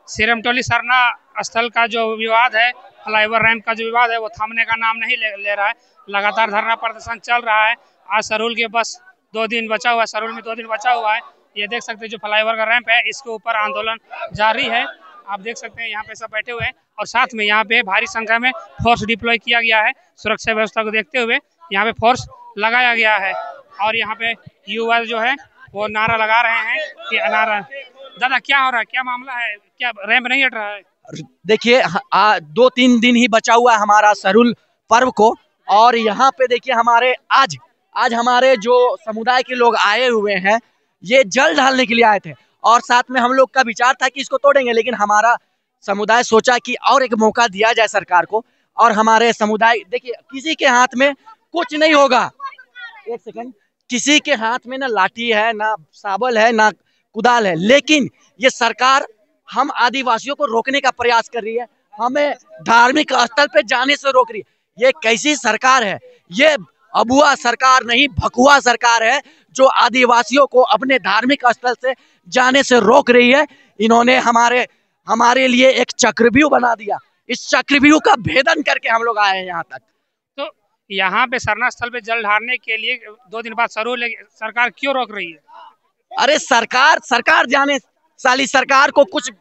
सिरमटोली सरना स्थल का जो विवाद है, फ्लाईओवर रैंप का जो विवाद है, वो थमने का नाम नहीं ले रहा है। लगातार धरना प्रदर्शन चल रहा है। आज सरूल के बस 2 दिन बचा हुआ है, सरूल में 2 दिन बचा हुआ है। ये देख सकते हैं जो फ्लाईओवर का रैंप है, इसके ऊपर आंदोलन जारी है। आप देख सकते हैं यहाँ पे सब बैठे हुए हैं और साथ में यहाँ पे भारी संख्या में फोर्स डिप्लॉय किया गया है। सुरक्षा व्यवस्था को देखते हुए यहाँ पे फोर्स लगाया गया है और यहाँ पे युवा जो है वो नारा लगा रहे हैं कि नारा। दादा क्या हो रहा है, क्या मामला है, क्या रैंप नहीं हट रहा है? देखिए 2-3 दिन ही बचा हुआ है हमारा सरूल पर्व को, और यहाँ पे देखिए हमारे आज हमारे जो समुदाय के लोग आए हुए हैं, ये जल ढालने के लिए आए थे और साथ में हम लोग का विचार था कि इसको तोड़ेंगे, लेकिन हमारा समुदाय सोचा कि और एक मौका दिया जाए सरकार को। और हमारे समुदाय देखिए किसी के हाथ में कुछ नहीं होगा, एक सेकंड, किसी के हाथ में ना लाठी है, ना साबल है, ना कुदाल है, लेकिन ये सरकार हम आदिवासियों को रोकने का प्रयास कर रही है, हमें धार्मिक स्थल पे जाने से रोक रही है। ये कैसी सरकार है? ये अबुआ सरकार नहीं, भकुआ सरकार है जो आदिवासियों को अपने धार्मिक स्थल से जाने से रोक रही है। इन्होंने हमारे लिए एक चक्रव्यूह बना दिया। इस चक्रव्यूह का भेदन करके हम लोग आए हैं यहाँ तक। तो यहाँ पे सरना स्थल पे जल ढालने के लिए 2 दिन बाद सरूल सरकार क्यों रोक रही है? अरे सरकार जाने साली सरकार को कुछ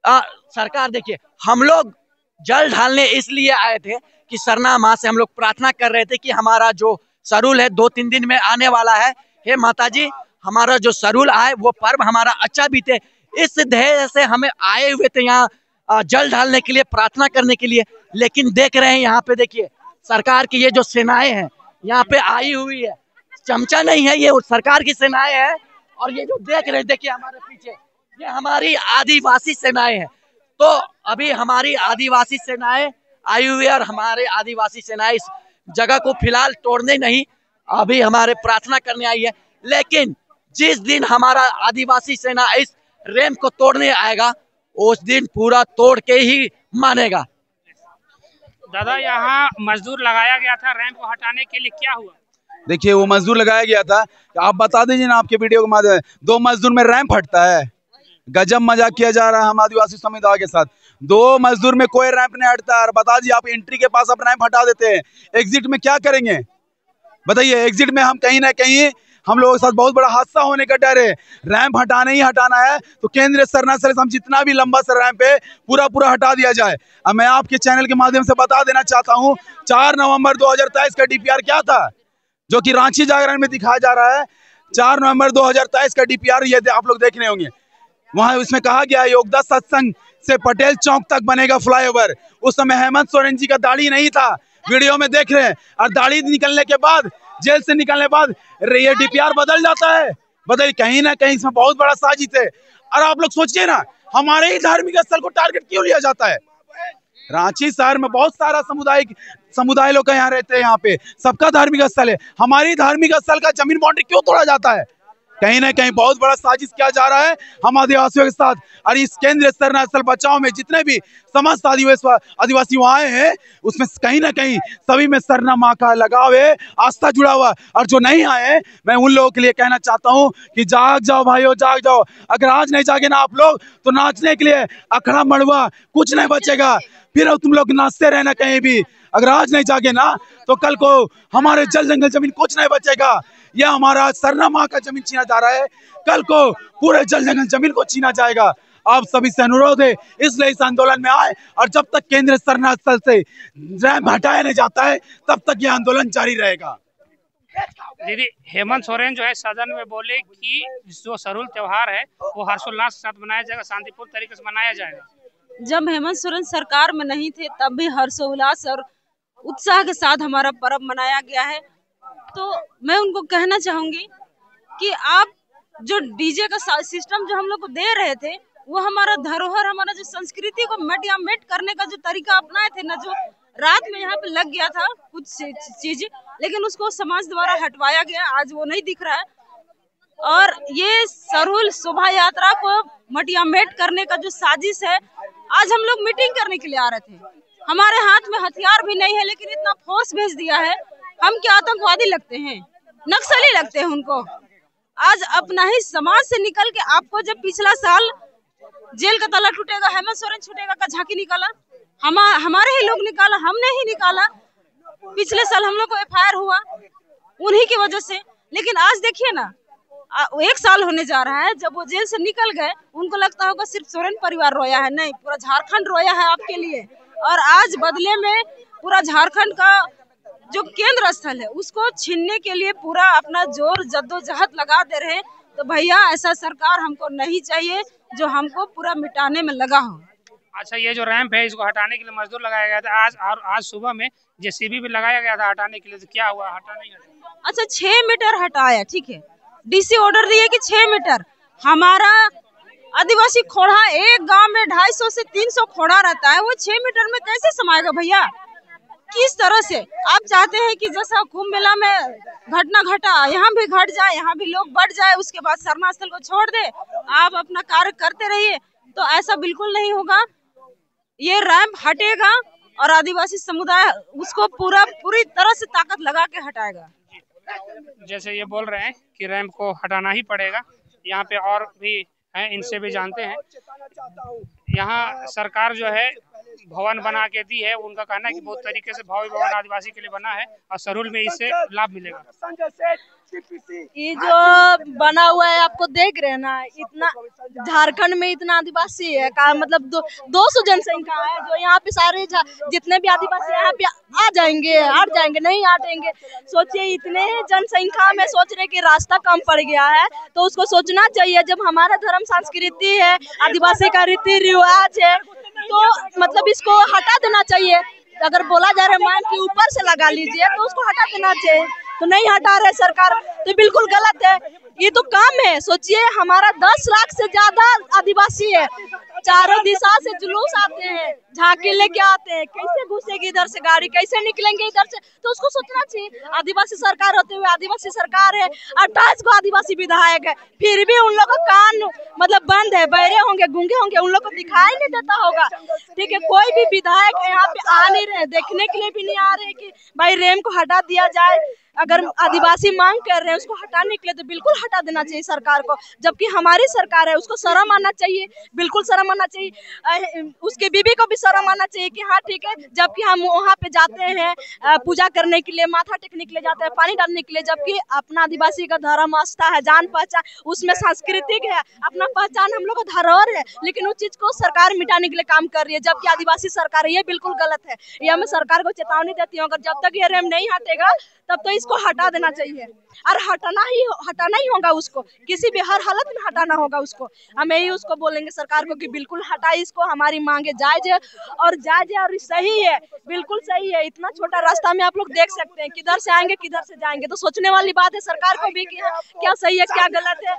सरकार देखिए, हम लोग जल ढालने इसलिए आए थे कि सरना माँ से हम लोग प्रार्थना कर रहे थे कि हमारा जो सरूल है 2-3 दिन में आने वाला है, हे माता जी हमारा जो सरूल आए वो पर्व हमारा अच्छा बीते, इस ध्येय से हमें आए हुए थे यहाँ जल ढालने के लिए, प्रार्थना करने के लिए। लेकिन देख रहे हैं यहाँ पे देखिए सरकार की ये जो सेनाएं हैं यहाँ पे आई हुई है, चमचा नहीं है, ये सरकार की सेनाएं हैं। और ये जो देख रहे हैं देखिए हमारे पीछे, ये हमारी आदिवासी सेनाएं हैं। तो अभी हमारी आदिवासी सेनाएं आई हुई है और हमारे आदिवासी सेनाएं इस जगह को फिलहाल तोड़ने नहीं, अभी हमारे प्रार्थना करने आई है। लेकिन जिस दिन हमारा आदिवासी सेना इस रैंप को तोड़ने आएगा, उस दिन पूरा तोड़ के ही मानेगा। दादा यहाँ मजदूर लगाया गया था रैंप को हटाने के लिए, क्या हुआ? देखिए वो मजदूर लगाया गया था, आप बता दीजिए ना आपके वीडियो के माध्यम से, 2 मजदूर में रैंप हटता है? गजब मजाक किया जा रहा है हम आदिवासी समुदाय के साथ। 2 मजदूर में कोई रैंप नहीं हटता है। और बता दीजिए आप एंट्री के पास आप रैंप हटा देते हैं, एग्जिट में क्या करेंगे बताइए? एग्जिट में हम कहीं ना कहीं हम लोगों के साथ बहुत बड़ा हादसा होने का डर है। रैंप हटाना ही हटाना है तो केंद्रीय सरना से हम जितना भी लंबा सा रैंप है पूरा हटा दिया जाए। अब मैं आपके चैनल के माध्यम से बता देना चाहता हूँ 4 नवंबर 2023 का डीपीआर क्या था, जो कि रांची जागरण में दिखाया जा रहा है। 4 नवंबर 2023 का डीपीआर ये आप लोग देख रहे होंगे। वहां उसमें कहा गया योगदा सत्संग से पटेल चौक तक बनेगा फ्लाईओवर। उस समय हेमंत सोरेन जी का दाढ़ी नहीं था, वीडियो में देख रहे हैं। और दाढ़ी निकलने के बाद, जेल से निकलने के बाद ये डीपीआर बदल जाता है। बताइए, कहीं ना कहीं इसमें बहुत बड़ा साजिश है। और आप लोग सोचिए ना, हमारे ही धार्मिक स्थल को टारगेट क्यों लिया जाता है? रांची शहर में बहुत सारा समुदाय लोग यहाँ रहते हैं, यहाँ पे सबका धार्मिक स्थल है। हमारी धार्मिक स्थल का जमीन बाउंड्री क्यों तोड़ा जाता है? कहीं ना कहीं बहुत बड़ा साजिश किया जा रहा है हम आदिवासियों के साथ। और इस केंद्रीय सरना स्थल बचाओ में जितने भी समस्त आदिवासी वहाँ आए हैं, उसमें कहीं ना कहीं सभी में सरना माँ का लगाव है, आस्था जुड़ा हुआ। और जो नहीं आए हैं, मैं उन लोगों के लिए कहना चाहता हूँ कि जाग जाओ भाइयों, जाग जाओ। अगर आज नहीं जागे ना आप लोग, तो नाचने के लिए अखड़ा मड़ुआ कुछ नहीं बचेगा। फिर तुम लोग नाचते रहना कहीं भी। अगर आज नहीं जागे ना, तो कल को हमारे जल जंगल जमीन कुछ नहीं बचेगा। यह हमारा सरना माँ का जमीन छीना जा रहा है, कल को पूरे जल जंगल जमीन को छीना जाएगा। आप सभी से अनुरोध है, इसलिए इस आंदोलन में आए। और जब तक केंद्रीय सरना स्थल से रैंप हटाया नहीं जाता है, तब तक यह आंदोलन जारी रहेगा। दीदी, हेमंत सोरेन जो है सदन में बोले कि जो सरूल त्योहार है वो हर्षोल्लास के साथ मनाया जाएगा, शांतिपूर्ण तरीके से मनाया जाएगा। जब हेमंत सोरेन सरकार में नहीं थे तब भी हर्षोल्लास और उत्साह के साथ हमारा पर्व मनाया गया है। तो मैं उनको कहना चाहूंगी कि आप जो डीजे का सिस्टम जो हम लोग को दे रहे थे, वो हमारा धरोहर, हमारा जो संस्कृति को मेट करने का जो तरीका अपनाए थे ना, जो रात में यहाँ पे लग गया था कुछ चीज, लेकिन उसको समाज द्वारा हटवाया गया, आज वो नहीं दिख रहा है। और ये सरूल शोभा यात्रा को मेट करने का जो साजिश है, आज हम लोग मीटिंग करने के लिए आ रहे थे, हमारे हाथ में हथियार भी नहीं है, लेकिन इतना फोर्स भेज दिया है। हम क्या आतंकवादी लगते हैं? नक्सली लगते हैं उनको। आज अपना ही समाज से निकल के आपको जब पिछला साल जेल का ताला टूटेगा, हेमंत सोरेन छूटेगा का झांकी निकाला, हमारे ही लोग निकाला, हमने ही निकाला। पिछले साल हम लोग को FIR हुआ उन्हीं की वजह से। लेकिन आज देखिए ना, 1 साल होने जा रहा है जब वो जेल से निकल गए। उनको लगता होगा सिर्फ सोरेन परिवार रोया है, नहीं, पूरा झारखंड रोया है आपके लिए। और आज बदले में पूरा झारखंड का जो केंद्र स्थल है उसको छीनने के लिए पूरा अपना जोर जद्दोजहद लगा दे रहे हैं। तो भैया ऐसा सरकार हमको नहीं चाहिए जो हमको पूरा मिटाने में लगा हो। अच्छा, ये जो रैंप है इसको हटाने के लिए मजदूर लगाया गया था। आज सुबह में JCB भी लगाया गया था हटाने के लिए, तो क्या हुआ, हटा नहीं हटा? अच्छा, 6 मीटर हटाया, ठीक है, DC ऑर्डर दिए कि 6 मीटर। हमारा आदिवासी खोड़ा एक गांव में 250 से 300 खोड़ा रहता है, वो 6 मीटर में कैसे समाएगा भैया? किस तरह से आप चाहते हैं कि जैसा कुंभ मेला में घटना घटा यहाँ भी घट जाए, यहाँ भी लोग बढ़ जाए, उसके बाद सरना स्थल को छोड़ दे, आप अपना कार्य करते रहिए? तो ऐसा बिल्कुल नहीं होगा। ये रैंप हटेगा और आदिवासी समुदाय उसको पूरी तरह से ताकत लगा के हटाएगा। जैसे ये बोल रहे हैं कि रैंप को हटाना ही पड़ेगा, यहाँ पे और भी हैं, इनसे भी जानते हैं। यहाँ सरकार जो है भवन बना के दी है, उनका कहना है कि बहुत तरीके से भव्य भवन आदिवासी के लिए बना है और सरूल में इससे लाभ मिलेगा। ये जो बना हुआ है आपको देख रहे हैं ना, इतना झारखंड में इतना आदिवासी है का मतलब 200 जनसंख्या है, जो यहाँ पे सारे जितने भी आदिवासी यहाँ पे आ जाएंगे, हट जाएंगे, नहीं हटेंगे। सोचिए इतने जनसंख्या में सोच रहे कि रास्ता कम पड़ गया है, तो उसको सोचना चाहिए जब हमारा धर्म संस्कृति है, आदिवासी का रीति रिवाज है, तो मतलब इसको हटा देना चाहिए। अगर बोला जा रहा है मान के ऊपर से लगा लीजिए तो उसको हटा देना चाहिए, तो नहीं हटा रहे सरकार, तो बिल्कुल गलत है। ये तो काम है, सोचिए हमारा 10 लाख से ज्यादा आदिवासी है, चारों दिशा से जुलूस आते हैं, झांकी लेके आते हैं, कैसे घुसेगी इधर से गाड़ी, कैसे निकलेंगे इधर से, तो उसको सोचना चाहिए। आदिवासी सरकार होते हुए आदिवासी सरकार है, 28 को आदिवासी विधायक है, फिर भी उन लोग का कान मतलब बंद है, बहरे होंगे, गूंगे होंगे, उन लोग को दिखाई नहीं देता होगा, ठीक है। कोई भी विधायक यहाँ पे आ नहीं रहे, देखने के लिए भी नहीं आ रहे कि भाई रैंप को हटा दिया जाए। अगर आदिवासी मांग कर रहे हैं उसको हटाने के लिए, तो बिल्कुल हटा देना चाहिए सरकार को, जबकि हमारी सरकार है, उसको शर्म आना चाहिए, बिल्कुल शर्म आना चाहिए। उसके बीबी को भी शर्म आना चाहिए कि हाँ ठीक है, जबकि हम वहाँ पे जाते हैं पूजा करने के लिए, माथा टेकने के लिए जाते हैं, पानी डालने के लिए, जबकि अपना आदिवासी का धर्म आस्था है, जान पहचान, उसमें सांस्कृतिक है, अपना पहचान हम लोग का धरोहर है, लेकिन उस चीज को सरकार मिटाने के लिए काम कर रही है, जबकि आदिवासी सरकार है। ये बिल्कुल गलत है, ये मैं सरकार को चेतावनी देती हूँ। अगर जब तक ये रैंप नहीं हटेगा तब तो इसको हटा देना चाहिए, और हटाना ही होगा, उसको किसी भी हर हालत में हटाना होगा उसको। हम यही उसको बोलेंगे सरकार को कि बिल्कुल हटाए इसको, हमारी मांगे जायज है और सही है, बिल्कुल सही है। इतना छोटा रास्ता में आप लोग देख सकते हैं किधर से आएंगे किधर से जाएंगे, तो सोचने वाली बात है सरकार को भी कि क्या सही है क्या गलत है।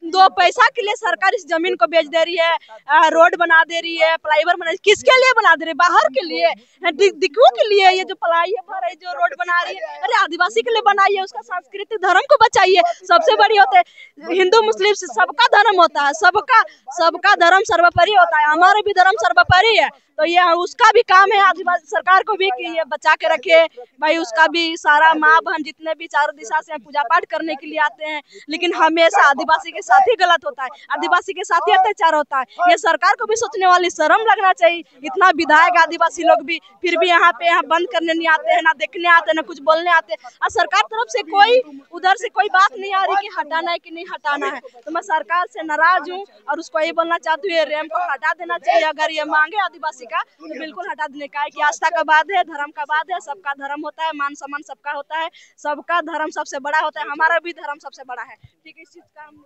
2 पैसा के लिए सरकार इस जमीन को बेच दे रही है, रोड बना दे रही है, फ्लाईओवर बना, किसके लिए बना दे रही है? बाहर के लिए, दिखने के लिए। ये जो फ्लाईओवर है, जो रोड बना रही है, अरे आदिवासी के लिए बनाइए, उसका सांस्कृतिक धर्म को बचाइए। सबसे बड़ी होता है हिंदू मुस्लिम सबका धर्म होता है, सबका धर्म सर्वोपरि होता है, हमारा भी धर्म सर्वोपरि है, तो ये उसका भी काम है आदिवासी सरकार को भी कि ये बचा के रखे भाई। उसका भी सारा माँ बहन जितने भी चारों दिशा से पूजा पाठ करने के लिए आते हैं, लेकिन हमेशा आदिवासी के साथ ही गलत होता है, आदिवासी के साथ ही अत्याचार होता है। ये सरकार को भी सोचने वाली शर्म लगना चाहिए। इतना विधायक आदिवासी लोग भी फिर भी यहाँ बंद करने नहीं आते हैं, ना देखने आते हैं, ना कुछ बोलने आते हैं, और सरकार तरफ से कोई उधर से कोई बात नहीं आ रही कि हटाना है कि नहीं हटाना है। तो मैं सरकार से नाराज हूँ और उसको ये बोलना चाहती हूँ, ये रैंप को हटा देना चाहिए। अगर ये मांगे आदिवासी का तो बिल्कुल हटा देने का है कि आस्था का बात है, धर्म का बात है, सबका धर्म होता है, मान सम्मान सबका होता है, सबका धर्म सबसे बड़ा होता है, हमारा भी धर्म सबसे बड़ा है, ठीक है। इस चीज का हम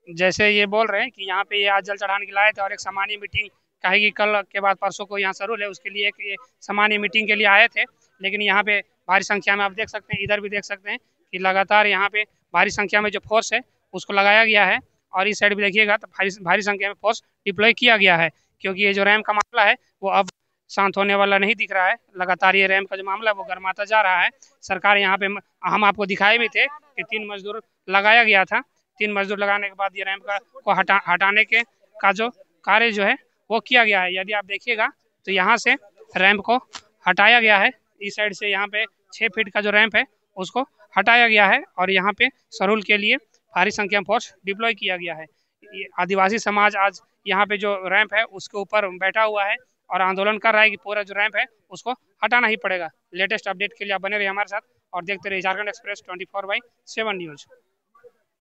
जैसे ये बोल रहे हैं कि यहाँ पे ये आज जल चढ़ाने के लाए थे और एक सामान्य मीटिंग कहेगी कल के बाद परसों को यहाँ सरूल है, उसके लिए एक सामान्य मीटिंग के लिए आए थे, लेकिन यहाँ पे भारी संख्या में आप देख सकते हैं, इधर भी देख सकते हैं कि लगातार यहाँ पे भारी संख्या में जो फोर्स है उसको लगाया गया है, और इस साइड भी देखिएगा तो भारी संख्या में फोर्स डिप्लॉय किया गया है, क्योंकि ये जो रैंप का मामला है वो अब शांत होने वाला नहीं दिख रहा है। लगातार ये रैंप का जो मामला है वो गर्माता जा रहा है। सरकार यहाँ पे हम आपको दिखाए भी थे कि 3 मजदूर लगाया गया था, 3 मजदूर लगाने के बाद ये रैंप को हटाने के का जो कार्य जो है वो किया गया है। यदि आप देखिएगा तो यहाँ से रैंप को हटाया गया है, इस साइड से यहाँ पे 6 फीट का जो रैंप है उसको हटाया गया है, और यहाँ पे सरूल के लिए भारी संख्या में फोर्स डिप्लॉय किया गया है। आदिवासी समाज आज यहाँ पे जो रैंप है उसके ऊपर बैठा हुआ है और आंदोलन कर रहा है कि पूरा जो रैंप है उसको हटाना ही पड़ेगा। लेटेस्ट अपडेट के लिए आप बने रहिए हमारे साथ और देखते रहिए झारखंड एक्सप्रेस 24/7 न्यूज।